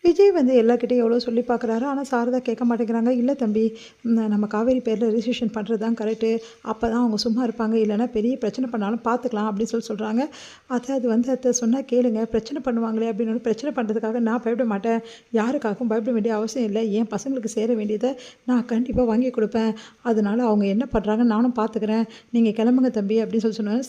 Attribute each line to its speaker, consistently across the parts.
Speaker 1: விஜய் வந்து எல்லார்கிட்டயும் எவ்வளோ சொல்லி பார்க்குறாரு. ஆனா சாரதா கேட்க மாட்டேங்கிறாங்க. "இல்ல தம்பி, நம்ம காவேரி பேர்ல ரிஜிஸ்ட்ரேஷன் பண்ணுறது தான் கரெக்ட்டு. அப்போ தான் அவங்க சும்மா இருப்பாங்க. இல்லைன்னா பெரிய பிரச்சனை பண்ணாலும் பார்த்துக்கலாம்." அப்படின்னு சொல்கிறாங்க. அது வந்து அத்தை சொன்னா கேளுங்க. பிரச்சனை பண்ணுவாங்களே அப்படின்னு. பிரச்சனை பண்ணுறதுக்காக நான் பயப்பட மாட்டேன். யாருக்காகவும் பயப்பட வேண்டிய அவசியம் இல்லை. என் பசங்களுக்கு சேர வேண்டியதை நான் கண்டிப்பாக வாங்கி கொடுப்பேன். அதனால அவங்க என்ன பண்ணுறாங்கன்னு நானும் பார்த்துக்கிறேன். நீங்கள் கிளம்புங்க தம்பி அப்படின்னு சொன்னாங்க.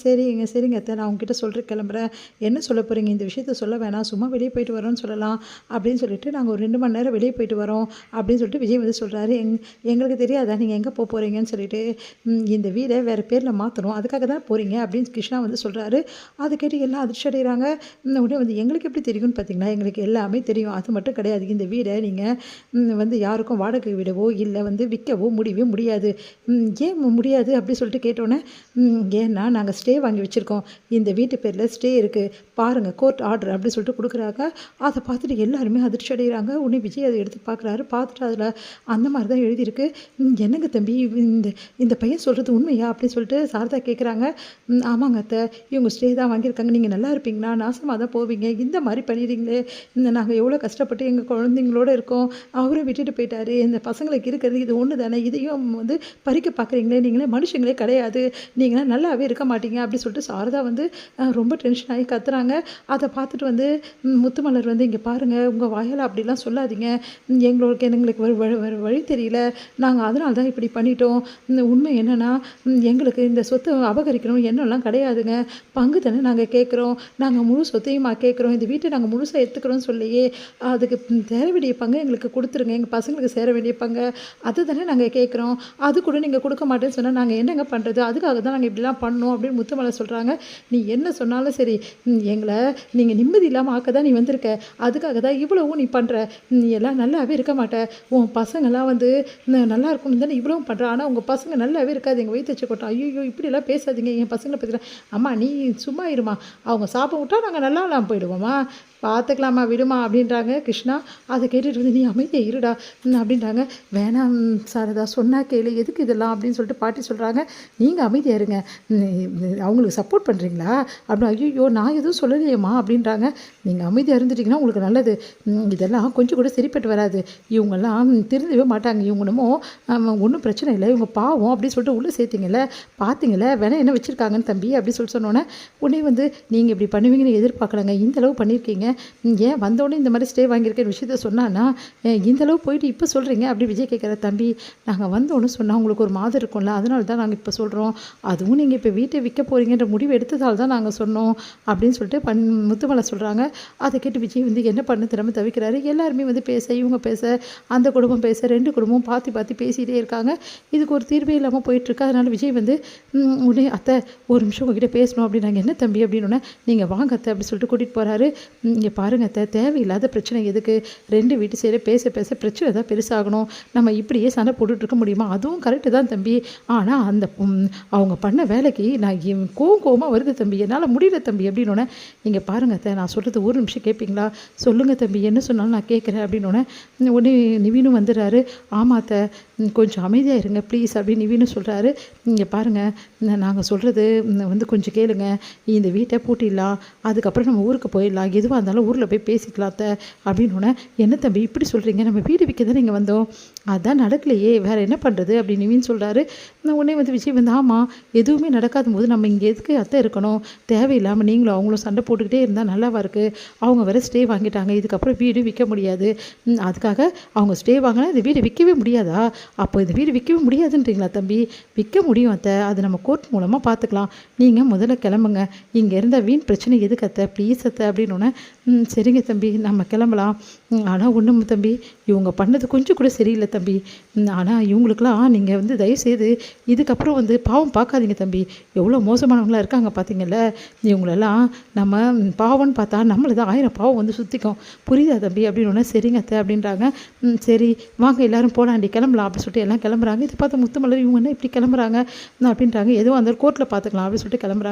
Speaker 1: சரிங்க அத்தை, நான் உங்ககிட்ட சொல்கிறேன், கிளம்புறேன். என்ன சொல்ல போகிறீங்க? இந்த விஷயத்த சொல்ல வேணாம், சும்மா வெளியே போயிட்டு வரோன்னு சொல்லலாம் அப்படின்னு சொல்லிட்டு, நாங்கள் ஒரு 2 மணி நேரம் வெளியே போயிட்டு வரோம் அப்படின்னு சொல்லிட்டு விஜய் வந்து சொல்கிறாரு. எங்களுக்கு தெரியாதா நீங்கள் எங்கே போகிறீங்கன்னு சொல்லிட்டு, இந்த வீடை வேறு பேரில் மாற்றணும், அதுக்காக தான் போகிறீங்க அப்படின்னு கிருஷ்ணா வந்து சொல்கிறாரு. அதை கேட்டு எல்லாம் அதிர்ச்சி அடைகிறாங்க. உடனே வந்து எங்களுக்கு எப்படி தெரியும்னு பார்த்தீங்கன்னா, எங்களுக்கு எல்லாமே தெரியும். அது மட்டும் கிடையாது, இந்த வீடை நீங்கள் வந்து யாருக்கும் வாடகை விடவோ இல்லை வந்து விற்கவோ முடியவே முடியாது. ஏன் முடியாது அப்படி சொல்லிட்டு கேட்டோன்னே, ஏன்னா நாங்கள் ஸ்டே வாங்கி வச்சுருக்கோம், இந்த வீட்டு பேரில் ஸ்டே இருக்குது பாருங்கள், கோர்ட் ஆர்டர் அப்படி சொல்லிட்டு கொடுக்குறாங்க. அதை பார்த்துட்டு எல்லாருமே அதிர்ச்சி அடைகிறாங்க. உடனே விஜய் அதை எடுத்து பார்க்குறாரு. பார்த்துட்டு அதில் அந்த மாதிரி தான் எழுதியிருக்கு. என்னங்க தம்பி, இந்த பையன் சொல்கிறது உண்மையா அப்படின்னு சொல்லிட்டு சாரதா கேட்குறாங்க. ஆமாங்க அத்தை, இவங்க ஸ்டே தான் வாங்கியிருக்காங்க. நீங்கள் நல்லா இருப்பீங்களா? நாசமாக தான் போவீங்க, இந்த மாதிரி பண்ணிடுறீங்களே. நாங்கள் எவ்வளோ கஷ்டப்பட்டு எங்கள் குழந்தைங்களோட இருக்கோம், அவரும் விட்டுட்டு போயிட்டாரு. இந்த பசங்களுக்கு இருக்கிறது இது ஒன்று தானே, இதையும் வந்து பறிக்க பார்க்குறீங்களே, நீங்களே மனுஷங்களே கிடையாது, நீங்களாம் நல்லாவே இருக்க மாட்டீங்க அப்படி சொல்லிட்டு சாரதா வந்து ரொம்ப டென்ஷன் ஆகி கத்துறாங்க. அதை பார்த்துட்டு வந்து முத்துமலர் வந்து, இங்கே பாருங்கள், உங்கள் வாயால் அப்படிலாம் சொல்லாதீங்க, எங்களுக்கு வழி தெரியல, நாங்கள் அதனால தான் இப்படி பண்ணிட்டோம். உண்மை என்னென்னா, எங்களுக்கு இந்த சொத்தை அபகரிக்கணும் எண்ணம்லாம் கிடையாதுங்க. பங்கு தானே நாங்கள் கேட்குறோம், நாங்கள் முழு சொத்தையுமா கேட்குறோம், இந்த வீட்டை நாங்கள் முழுசாக எடுத்துக்கிறோம்னு சொல்லியே, அதுக்கு சேர வேண்டிய பங்கு எங்களுக்கு கொடுத்துருங்க, எங்கள் பசங்களுக்கு சேர வேண்டிய பங்கு அது தானே நாங்கள் கேட்குறோம். அது கூட நீங்கள் கொடுக்க மாட்டேன்னு சொன்னால் நாங்கள் என்னங்க பண்ணுறது? அதுக்காக தான் நாங்கள் இப்படிலாம் பண்ணோம் அப்படின்னு முத்துமலை சொல்கிறாங்க. நீ என்ன சொன்னாலும் சரி, எங்களை நீங்கள் நிம்மதி இல்லாமல் ஆக்க தான் நீ வந்திருக்க, அதுக்காக தான் இவ்வளவும் நீ பண்ணுற. நீ எல்லாம் நல்லாவே இருக்க மாட்ட, உன் பசங்கள்லாம் வந்து நல்லா இருக்கணும் தானே இவ்வளவும் பண்ணுற, ஆனால் உங்கள் பசங்க நல்லாவே இருக்காது, எங்கள் வயிற்று வச்சு கொட்டோம். ஐயோ இப்படிலாம் பேசாதீங்க, என் பசங்களை பற்றி. அம்மா நீ சும்மா இருமா, அவங்க சாப்பிட விட்டா நாங்கள் நல்லா இல்லாமல் போயிடுவோம்மா, பார்த்துக்கலாமா, விடுமா அப்படின்றாங்க கிருஷ்ணா. அதை கேட்டுட்டு வந்து, நீ அமைதியாக இருடா அப்படின்றாங்க. வேணாம் சாரதா, சொன்னா கேளு, எதுக்கு இதெல்லாம் அப்படின்னு சொல்லிட்டு பாட்டி சொல்கிறாங்க. நீங்கள் அமைதியாக இருங்க, அவங்களுக்கு சப்போர்ட் பண்ணுறீங்களா அப்படின்னு. ஐயோ நான் எதுவும் சொல்லலையேம்மா அப்படின்றாங்க. நீங்கள் அமைதியாக இருந்துட்டிங்கன்னா உங்களுக்கு நல்லது, இதெல்லாம் கொஞ்சம் கூட சரிப்பட்டு வராது, இவங்கெல்லாம் திருந்தவே மாட்டாங்க, இவங்கனமோ ஒன்றும் பிரச்சனை இல்லை, இவங்க பாவம் அப்படின்னு சொல்லிட்டு உள்ளே சேர்த்திங்கல்ல, பார்த்தீங்களே வேணா என்ன வச்சுருக்காங்கன்னு தம்பி அப்படி சொன்னோன்னே, உடனே வந்து நீங்கள் இப்படி பண்ணுவீங்கன்னு எதிர்பார்க்கலாங்க, இந்தளவு பண்ணியிருக்கீங்க, ஏன் வந்தோடனே இந்த மாதிரி ஸ்டே வாங்கியிருக்க விஷயத்த சொன்னான்னா இந்தளவு போயிட்டு இப்போ சொல்கிறீங்க அப்படி விஜய் கேட்குற. தம்பி நாங்கள் வந்தோன்னு சொன்னால் உங்களுக்கு ஒரு மாதம் இருக்கும்ல, அதனால தான் நாங்கள் இப்போ சொல்கிறோம், அதுவும் நீங்கள் இப்போ வீட்டை விற்க போகிறீங்கன்ற முடிவு எடுத்ததால் தான் நாங்கள் சொன்னோம் அப்படின்னு சொல்லிட்டு முத்துமலை சொல்கிறாங்க. அதை கேட்டு விஜய் வந்து என்ன பண்ண திறமை தவிக்கிறாரு. எல்லாருமே வந்து பேச, இவங்க பேச, அந்த குடும்பம் பேச, 2 குடும்பமும் பார்த்து பேசிகிட்டே இருக்காங்க. இதுக்கு ஒரு தீர்வே இல்லாமல் போயிட்டுருக்கு. அதனால் விஜய் வந்து உடனே, அத்தை ஒரு நிமிஷம் உங்ககிட்ட பேசணும் அப்படின்னாங்க. என்ன தம்பி அப்படின்னு. நீங்கள் வாங்க அத்தை அப்படி சொல்லிட்டு கூட்டிகிட்டு போகிறாரு. இங்கே பாருங்க அத்தை, தேவையில்லாத பிரச்சனை எதுக்கு? 2 வீட்டு சைடு பேச பிரச்சனை தான் பெருசாகணும், நம்ம இப்படியே சண்டை போட்டுட்டு இருக்க முடியுமா? அதுவும் கரெக்டு தான் தம்பி, ஆனால் அந்த அவங்க பண்ண வேலைக்கு நான் கோவமாக வருது தம்பி, என்னால் முடியல தம்பி அப்படின்னோடனே, இங்கே பாருங்க அத்தை, நான் சொல்கிறது ஒரு நிமிஷம் கேட்பீங்களா? சொல்லுங்கள் தம்பி, என்ன சொன்னாலும் நான் கேட்குறேன் அப்படின்னோடனே, உடனே நிவீனும் வந்துடுறாரு. ஆமாத்த, கொஞ்சம் அமைதியாக இருங்க ப்ளீஸ் அப்படின்னு நிவீனும் சொல்கிறாரு. இங்கே பாருங்கள், நாங்கள் சொல்கிறது வந்து கொஞ்சம் கேளுங்க, இந்த வீட்டை பூட்டிடலாம், அதுக்கப்புறம் நம்ம ஊருக்கு போயிடலாம், எதுவாக இருந்தாலும் ஊரில் போய் பேசிக்கலாத்த அப்படின்னோடனே, என்ன தம்பி இப்படி சொல்கிறீங்க, நம்ம வீடு விற்க தான் நீங்கள் வந்தோம், அதான் நடக்கலையே, வேறு என்ன பண்ணுறது அப்படின்னு நிவீன் சொல்கிறாரு. உடனே வந்து விஜய் வந்து, ஆமாம் எதுவுமே நடக்காத போது நம்ம இங்கே எதுக்கு அத்தை இருக்கணும், தேவையில்லாமல் நீங்களும் அவங்களும் சண்டை போட்டுக்கிட்டே இருந்தால் நல்லாவா இருக்குது, அவங்க வேறு ஸ்டே வாங்கிட்டாங்க, இதுக்கப்புறம் வீடு விற்க முடியாது, அதுக்காக அவங்க ஸ்டே வாங்கினா இந்த வீடு விற்கவே முடியாதா? அப்போ இந்த வீடு விற்கவே முடியாதுன்றீங்களா தம்பி? விற்க முடியும் அத்தை, அது நம்ம கோர்ட் மூலமாக பார்த்துக்கலாம், நீங்கள் முதல்ல கிளம்புங்க, இங்கே இருந்தால் வீண் பிரச்சனை எதுக்கு அத்தை, ப்ளீஸ் அத்தை அப்படின்னோடனே, சரிங்க தம்பி நம்ம கிளம்பலாம், ஆனால் ஒன்றும் தம்பி இவங்க பண்ணது கொஞ்சம் கூட சரியில்லை தம்பி, ஆனால் இவங்களுக்கெல்லாம் நீங்கள் வந்து தயவுசெய்து இதுக்கப்புறம் வந்து பாவம் பார்க்காதீங்க தம்பி, எவ்வளோ மோசமானவங்களாக இருக்காங்க பார்த்தீங்கல்ல, இவங்களெல்லாம் நம்ம பாவம்னு பார்த்தா நம்மளை தான் 1000 பாவம் வந்து சுற்றிக்கும், புரியுதா தம்பி அப்படின்னு. சரிங்க அத்தை அப்படின்றாங்க. சரி வாங்க எல்லோரும் போலாண்டி கிளம்பலாம் அப்படின்னு சொல்லிட்டு எல்லாம் கிளம்புறாங்க. இதை பார்த்து முத்துமலர், இவங்க என்ன இப்படி கிளம்புறாங்க அப்படின்றாங்க. எதுவும் அந்த கோர்ட்டில் பார்த்துக்கலாம் அப்படின்னு சொல்லிட்டு கிளம்புறாங்க.